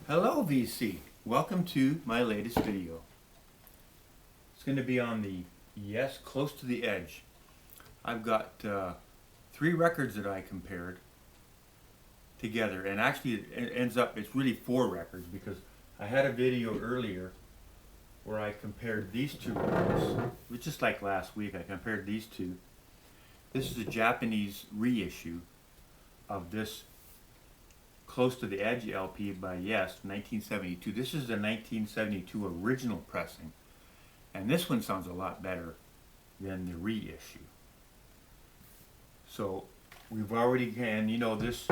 Hello VC, welcome to my latest video. It's going to be on the Yes Close to the Edge. I've got 3 records that I compared together, and actually it ends up, it's really 4 records because I had a video earlier where I compared these 2 records. It was just like last week. I compared these 2. This is a Japanese reissue of this Close to the Edge LP by Yes, 1972. This is the 1972 original pressing, and this one sounds a lot better than the reissue. So we've already, and you know, this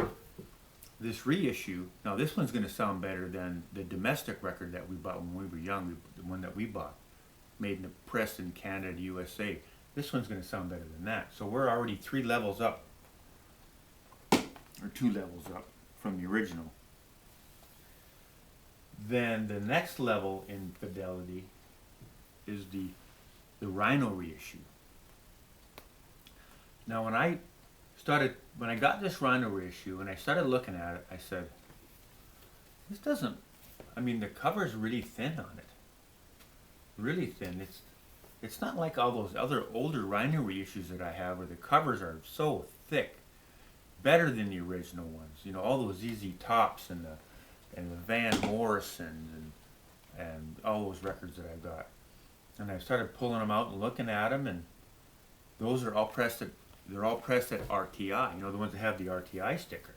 reissue, now this one's going to sound better than the domestic record that we bought when we were young, the one that we bought, made in the press in Canada, USA. This one's going to sound better than that. So we're already 3 levels up, or 2 levels up from the original. Then the next level in fidelity is the Rhino reissue. Now when I got this Rhino reissue and I started looking at it, I said, this doesn't, I mean, the cover's really thin on it. Really thin. It's not like all those other older Rhino reissues that I have where the covers are so thick. Better than the original ones, you know, all those ZZ Tops and the Van Morrison and all those records that I've got. And I started pulling them out and looking at them, and those are all pressed at, they're all pressed at RTI, you know, the ones that have the RTI sticker.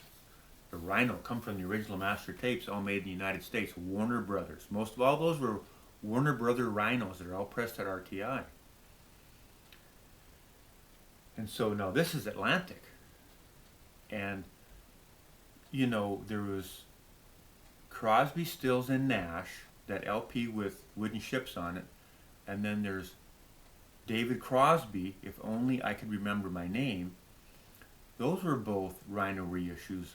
The Rhino come from the original master tapes, all made in the United States, Warner Brothers. Most of all those were Warner Brother Rhinos that are all pressed at RTI. And so now this is Atlantic. And, you know, there was Crosby, Stills, and Nash, that LP with wooden ships on it. And then there's David Crosby, If Only I Could Remember My Name. Those were both Rhino reissues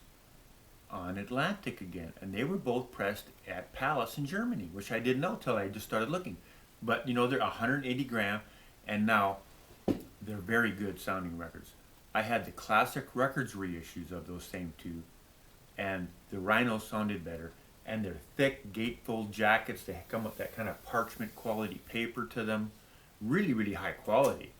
on Atlantic again. And they were both pressed at Palace in Germany, which I didn't know till I just started looking. But, you know, they're 180 gram, and now they're very good sounding records. I had the classic records reissues of those same 2, and the Rhinos sounded better, and they're thick gatefold jackets. They come with that kind of parchment quality paper to them. Really, really high quality.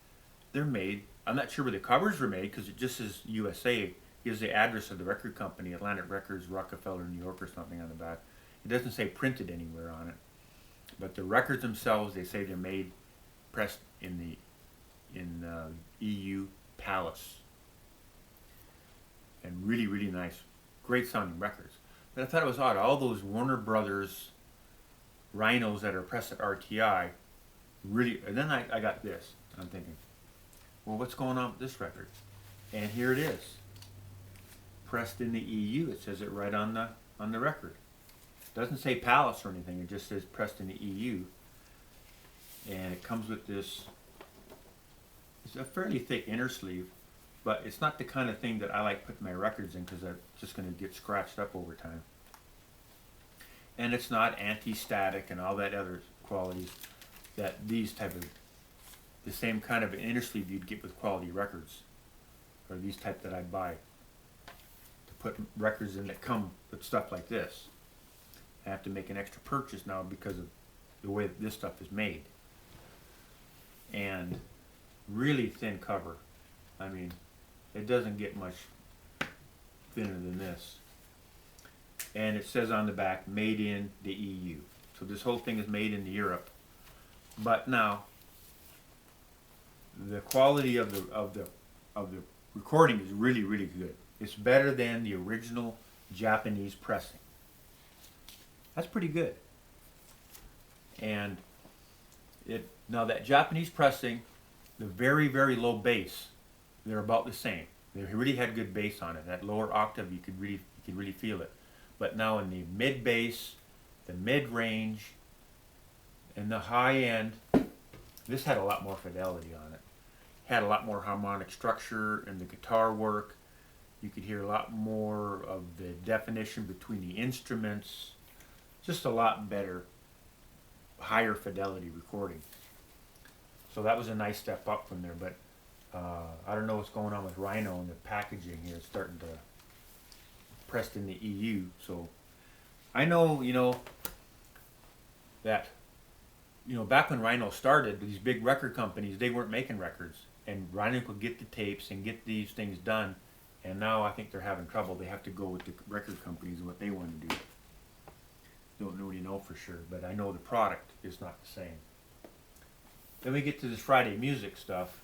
They're made, I'm not sure where the covers were made because it just says USA, gives the address of the record company, Atlantic Records, Rockefeller, New York or something on the back. It doesn't say printed anywhere on it. But the records themselves, they say they're made, pressed in the EU Palace. And really, really nice, great sounding records. But I thought it was odd, all those Warner Brothers Rhinos that are pressed at RTI, really, and then I got this. I'm thinking, well, what's going on with this record? And here it is, pressed in the EU. It says it right on the record. It doesn't say Palace or anything, it just says pressed in the EU. And it comes with this, it's a fairly thick inner sleeve, but it's not the kind of thing that I like putting my records in because they're just going to get scratched up over time. And it's not anti-static and all that other qualities that these type of, the same kind of inner sleeve you'd get with quality records, or these type that I'd buy to put records in that come with stuff like this. I have to make an extra purchase now because of the way that this stuff is made. And really thin cover. I mean, it doesn't get much thinner than this. And it says on the back, made in the EU. So this whole thing is made in Europe. But now, the quality of the recording is really, really good. It's better than the original Japanese pressing. That's pretty good. And now that Japanese pressing, the very, very low bass, they're about the same. They really had good bass on it. That lower octave, you could really feel it. But now in the mid bass, the mid range, and the high end, this had a lot more fidelity on it. Had a lot more harmonic structure in the guitar work. You could hear a lot more of the definition between the instruments. Just a lot better, higher fidelity recording. So that was a nice step up from there, but I don't know what's going on with Rhino and the packaging here. It's starting to pressed in the EU, so I know, that, back when Rhino started, these big record companies, they weren't making records. And Rhino could get the tapes and get these things done. And now I think they're having trouble. They have to go with the record companies and what they want to do. Don't really know for sure, but I know the product is not the same. Then we get to this Friday music stuff.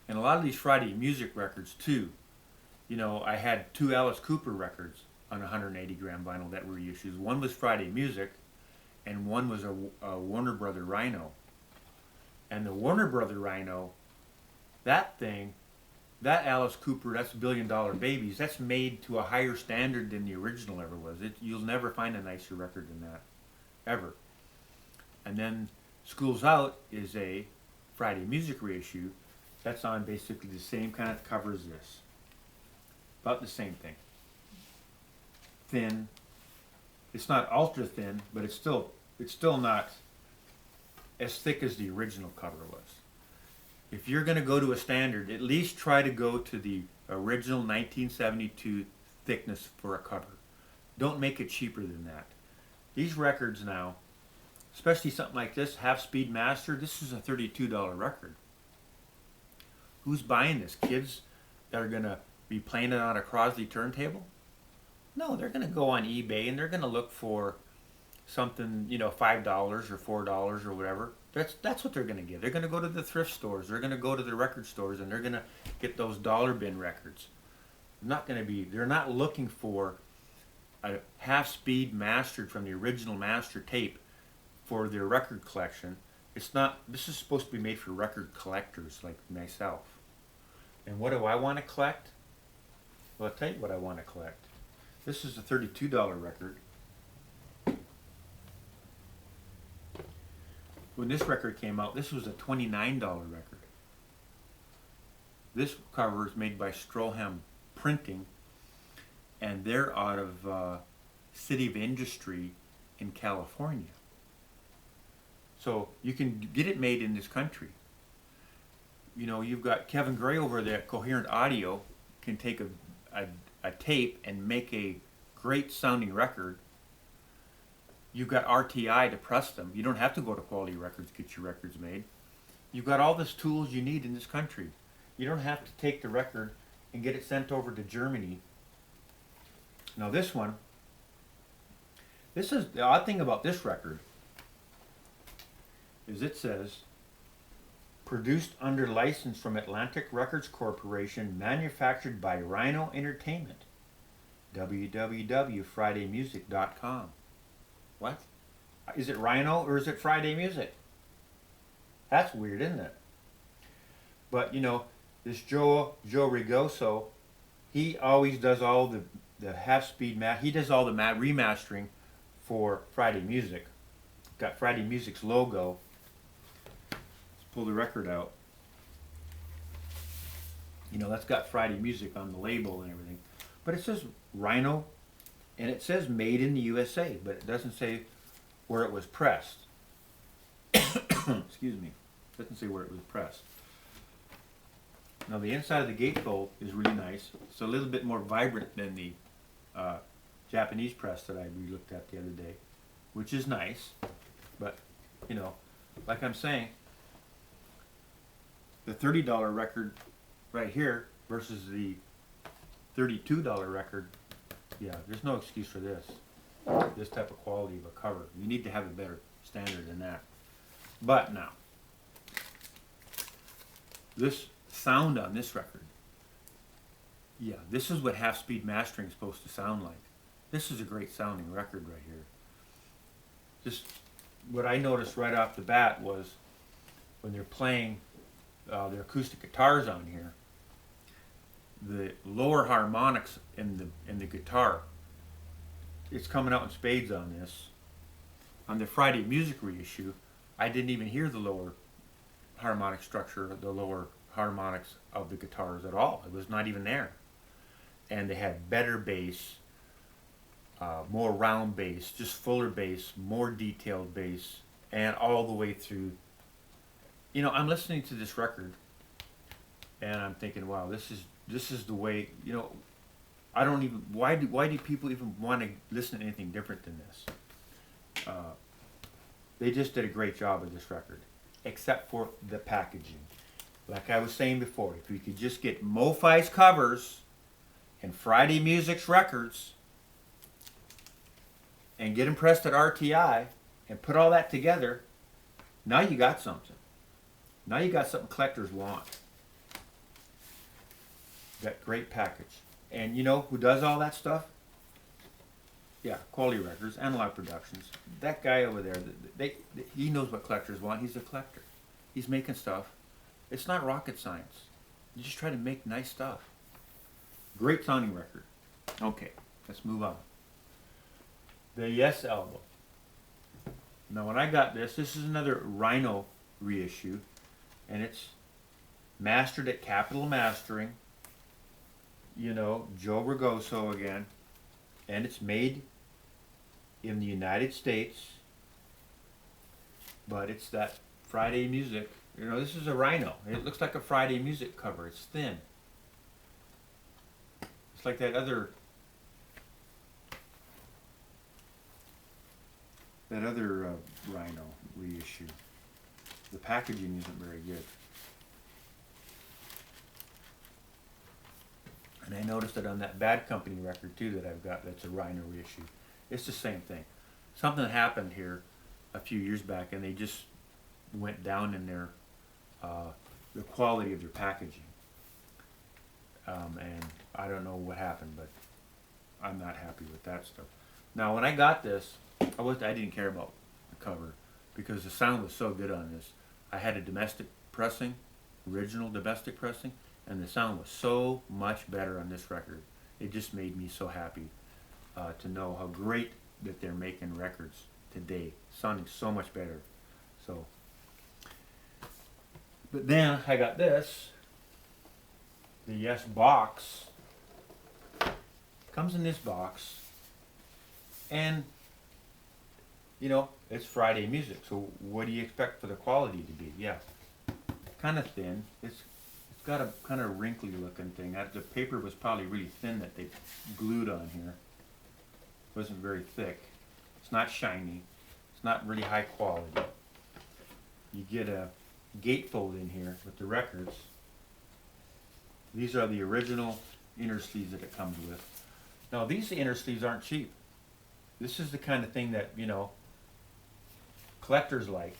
And a lot of these Friday music records too. I had 2 Alice Cooper records on 180 gram vinyl that were reissues. One was Friday music, and one was a Warner Brother Rhino. And the Warner Brother Rhino, that thing, that Alice Cooper, that's $1 Billion Babies, that's made to a higher standard than the original ever was. You'll never find a nicer record than that, ever. And then School's Out is a Friday music reissue. That's on basically the same kind of cover as this. About the same thing. Thin. It's not ultra thin, but it's still not as thick as the original cover was. If you're going to go to a standard, at least try to go to the original 1972 thickness for a cover. Don't make it cheaper than that. These records now, especially something like this, Half Speed Master, this is a $32 record. Who's buying this? Kids that are going to be playing it on a Crosley turntable? No, they're going to go on eBay and they're going to look for something, $5 or $4 or whatever. That's what they're going to get. They're going to go to the thrift stores. They're going to go to the record stores and they're going to get those dollar bin records. They're not looking for a half speed mastered from the original master tape for their record collection. This is supposed to be made for record collectors like myself. And what do I want to collect? Well, I'll tell you what I want to collect. This is a $32 record. When this record came out, this was a $29 record. This cover is made by Stroham Printing, and they're out of City of Industry in California. So you can get it made in this country. You've got Kevin Gray over there at Coherent Audio, can take a tape and make a great sounding record. You've got RTI to press them. You don't have to go to Quality Records to get your records made. You've got all these tools you need in this country. You don't have to take the record and get it sent over to Germany. Now this is the odd thing about this record, is it says, produced under license from Atlantic Records Corporation, manufactured by Rhino Entertainment, www.fridaymusic.com. What? Is it Rhino or is it Friday Music? That's weird, isn't it? But this Joe Rigoso, he always does all the half-speed he does all the remastering for Friday Music. Got Friday Music's logo. Let's pull the record out. That's got Friday Music on the label and everything. But it says Rhino, and it says made in the USA, but it doesn't say where it was pressed. Excuse me. It doesn't say where it was pressed. Now the inside of the gatefold is really nice. It's a little bit more vibrant than the Japanese press that I re-looked at the other day, which is nice. But, like I'm saying, the $30 record right here versus the $32 record, yeah, there's no excuse for this type of quality of a cover. You need to have a better standard than that. But now, this sound on this record, yeah, this is what half-speed mastering is supposed to sound like. This is a great sounding record right here. Just what I noticed right off the bat was when they're playing their acoustic guitars on here, the lower harmonics in the guitar, it's coming out in spades on this. On the Friday Music reissue, I didn't even hear the lower harmonic structure, the lower harmonics of the guitars at all. It was not even there. And they had better bass, more round bass, just fuller bass, more detailed bass, and all the way through. I'm listening to this record, and I'm thinking, wow, this is the way, I don't even, why do people even want to listen to anything different than this? They just did a great job with this record, except for the packaging. Like I was saying before, if you could just get MoFi's covers and Friday Music's records and get them pressed at RTI and put all that together, now you got something. Now you got something collectors want. That great package. And you know who does all that stuff? Yeah, Quality Records, Analog Productions. That guy over there, he knows what collectors want. He's a collector. He's making stuff. It's not rocket science. You just try to make nice stuff. Great sounding record. Okay, let's move on. The Yes album. Now when I got this is another Rhino reissue, and it's mastered at Capitol Mastering. You know, Joe Ragoso again, and it's made in the United States, but it's that Friday Music. You know, this is a Rhino. It looks like a Friday Music cover. It's thin. It's like that other Rhino reissue. The packaging isn't very good. And I noticed it on that Bad Company record too that I've got, that's a Rhino reissue. It's the same thing. Something happened here a few years back and they just went down in their the quality of their packaging. And I don't know what happened, but I'm not happy with that stuff. Now when I got this, I didn't care about the cover because the sound was so good on this. I had a domestic pressing, original domestic pressing, and the sound was so much better on this record. It just made me so happy to know how great that they're making records today, sounding so much better. So, but then I got this, the Yes box. Comes in this box, and you know it's Friday Music. So what do you expect for the quality to be? Yeah, kind of thin. It's got a kind of wrinkly looking thing. The paper was probably really thin that they glued on here. It wasn't very thick. It's not shiny. It's not really high quality. You get a gatefold in here with the records. These are the original inner sleeves that it comes with. Now these inner sleeves aren't cheap. This is the kind of thing that, you know, collectors like.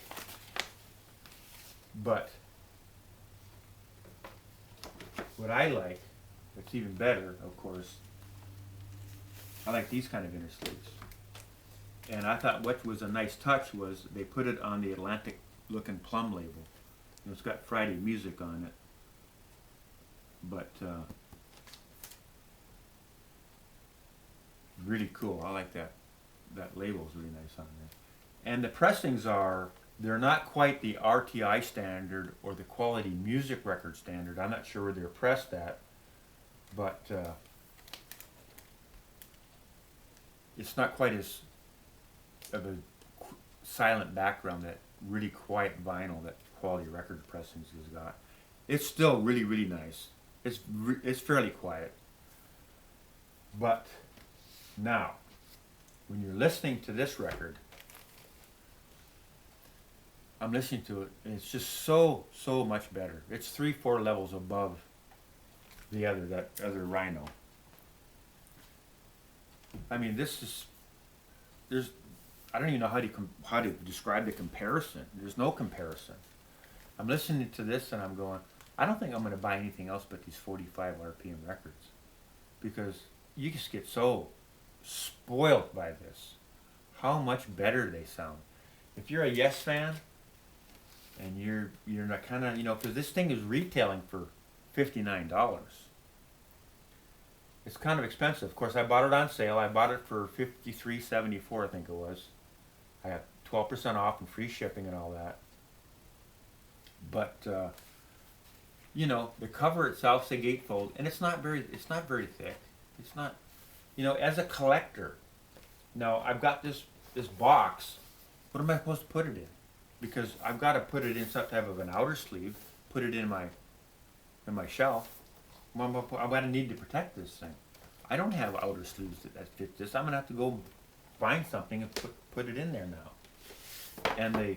But what I like, it's even better, of course, I like these kind of inner sleeves. And I thought what was a nice touch was they put it on the Atlantic looking plum label. You know, it's got Friday Music on it. But really cool. I like that. That label's really nice on there. And the pressings they're not quite the RTI standard or the Quality Music record standard. I'm not sure where they're pressed at, but it's not quite as of a silent background that really quiet vinyl that Quality Record pressings has got. It's still really, really nice. It's fairly quiet. But now, when you're listening to this record, I'm listening to it, and it's just so much better. It's 3-4 levels above that other Rhino. I mean, I don't even know how to describe the comparison. There's no comparison. I'm listening to this and I'm going, I don't think I'm going to buy anything else but these 45 RPM records, because you just get so spoiled by this. How much better they sound. If you're a Yes fan, and you're not kind of, you know, because this thing is retailing for $59. It's kind of expensive. Of course, I bought it on sale. I bought it for $53.74, I think it was. I got 12% off and free shipping and all that. But you know, the cover itself's a gatefold, and it's not very thick. It's not, you know, as a collector. Now I've got this box. What am I supposed to put it in? Because I've got to put it in some type of an outer sleeve. Put it in my shelf. I'm going to need to protect this thing. I don't have outer sleeves that fit this. I'm gonna have to go find something and put it in there now. And the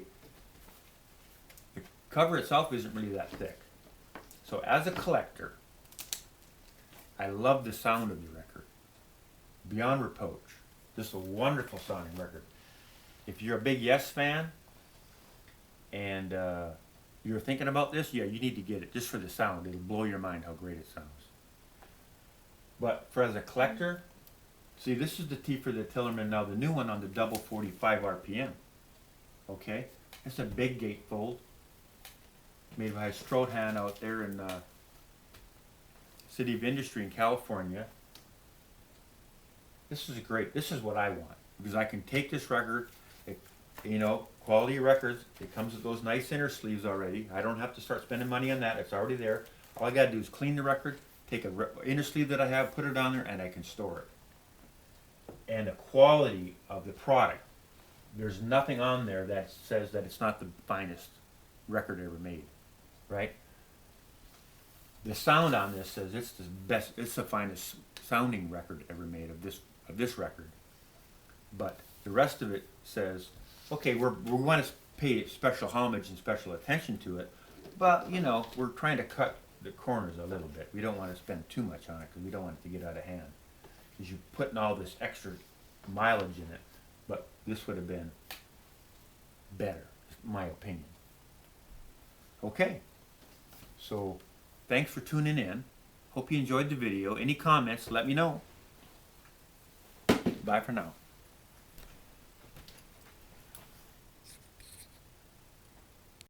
cover itself isn't really that thick. So as a collector, I love the sound of the record. Beyond reproach. This is a wonderful sounding record. If you're a big Yes fan and you're thinking about this, yeah, you need to get it just for the sound. It'll blow your mind how great it sounds. But for as a collector, see, this is the T for the Tillerman now, the new one on the double 45 RPM. Okay, it's a big gatefold made by Strohan out there in City of Industry in California. This is great. This is what I want, because I can take this record, you know, quality records. It comes with those nice inner sleeves already. I don't have to start spending money on that. It's already there. All I gotta do is clean the record, take a inner sleeve that I have, put it on there, and I can store it. And the quality of the product, there's nothing on there that says that it's not the finest record ever made, right? The sound on this says it's the best, it's the finest sounding record ever made of this record. But the rest of it says, okay, we want to pay special homage and special attention to it, but you know, we're trying to cut the corners a little bit. We don't want to spend too much on it because we don't want it to get out of hand. Because you're putting all this extra mileage in it, but this would have been better, in my opinion. Okay, so thanks for tuning in. Hope you enjoyed the video. Any comments, let me know. Bye for now.